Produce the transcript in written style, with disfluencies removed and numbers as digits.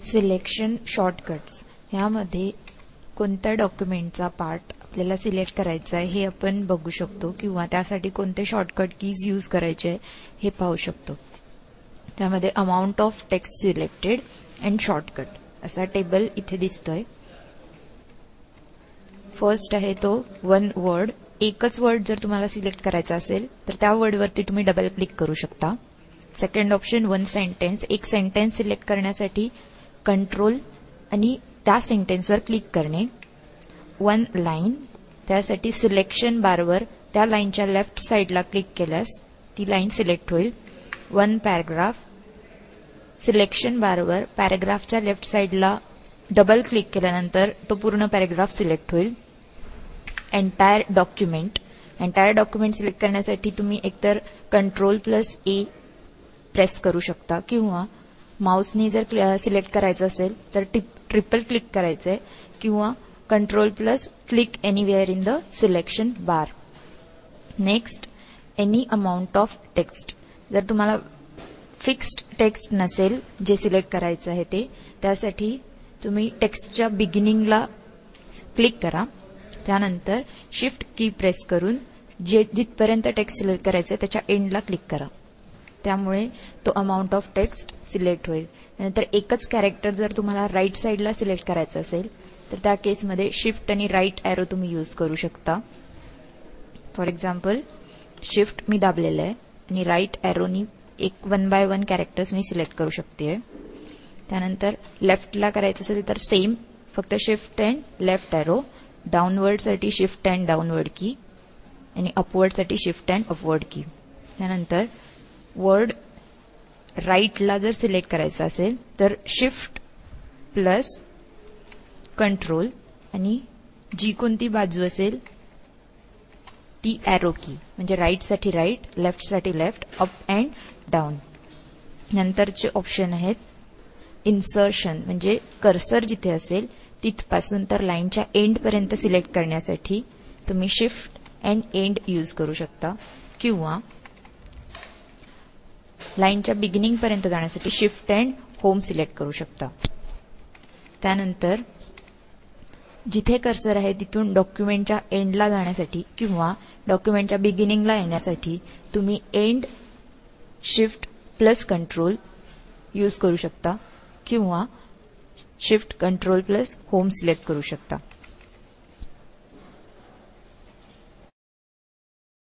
Selection shortcuts ह्यामध्ये कोणत्या डॉक्युमेंटचा part आपल्याला सिलेक्ट करायचा आहे हे आपण बघू शकतो किंवा त्यासाठी कोणते शॉर्टकट कीज यूज करायचे हे पाहू शकतो. त्यामध्ये amount of text selected and shortcut असा टेबल इथे दिसतोय. फर्स्ट आहे तो वन वर्ड. एकच वर्ड जर तुम्हाला सिलेक्ट करायचा असेल तर त्या वर्डवरती तुम्ही डबल क्लिक करू शकता. Second option one sentence. एक सेंटेन्स सिलेक्ट करण्यासाठी कंट्रोल आणि त्या सेंटेन्सवर क्लिक करणे. One line. त्यासाठी सिलेक्शन बारवर त्या लाईनच्या लेफ्ट साइडला क्लिक केल्यास ती लाईन सिलेक्ट होईल. One paragraph. सिलेक्शन बारवर पॅराग्राफच्या लेफ्ट साइडला डबल क्लिक केल्यानंतर तो पूर्ण पॅराग्राफ सिलेक्ट होईल. Entire document. Entire document select करण्यासाठी तुम्ही एकतर कंट्रोल प्लस ए प्रेस करू शकता किंवा माऊसनी जर सिलेक्ट करायचं असेल तर ट्रिपल क्लिक करायचंय किंवा control plus click anywhere in the selection bar. Next any amount of text. जर तुम्हाला फिक्स्ड टेक्स्ट नसेल जे सिलेक्ट करायचं आहे ते, त्यासाठी तुम्ही टेक्स्टच्या बिगिनिंगला क्लिक करा. त्यानंतर शिफ्ट की प्रेस करून जिथपर्यंत टेक्स्ट सिलेक्ट करायचं त्याच्या एंडला क्लिक करा. त्यामुळे तो अमाउंट ऑफ टेक्स्ट सिलेक्ट होईल. नंतर एकच कॅरेक्टर जर तुम्हाला राईट साइडला सिलेक्ट करायचं असेल तर त्या केसमध्ये शिफ्ट आणि राईट एरो तुम्ही यूज करू शकता. फॉर एक्झाम्पल शिफ्ट मी दाबलेलं आहे आणि राईट एरोनी एक वन बाय वन कॅरेक्टर्स मी सिलेक्ट करू शकते. त्यानंतर लेफ्टला करायचं असेल तर सेम, फक्त शिफ्ट अँड लेफ्ट एरो. डाऊनवर्डसाठी शिफ्ट अँड डाऊनवर्ड की आणि अपवर्डसाठी शिफ्ट अँड अपवर्ड की. त्यानंतर वर्ड राईटला जर सिलेक्ट करायचं असेल तर शिफ्ट प्लस कंट्रोल आणि जी कोणती बाजू असेल ती एरो की, म्हणजे राईटसाठी राईट, लेफ्टसाठी लेफ्ट, अप अँड डाऊन. नंतरचे ऑप्शन आहेत इन्सर्शन, म्हणजे कर्सर जिथे असेल तिथपासून तर लाईनच्या एंड पर्यंत सिलेक्ट करण्यासाठी तुम्ही शिफ्ट अँड एंड यूज करू शकता किंवा लाईनच्या बिगिनिंग पर्यंत जाण्यासाठी शिफ्ट अँड होम सिलेक्ट करू शकता. त्यानंतर जिथे कर्सर आहे तिथून डॉक्युमेंटच्या एंडला जाण्यासाठी किंवा डॉक्युमेंटच्या बिगिनिंगला येण्यासाठी तुम्ही end shift plus control use करू शकता किंवा shift control plus home select करू शकता.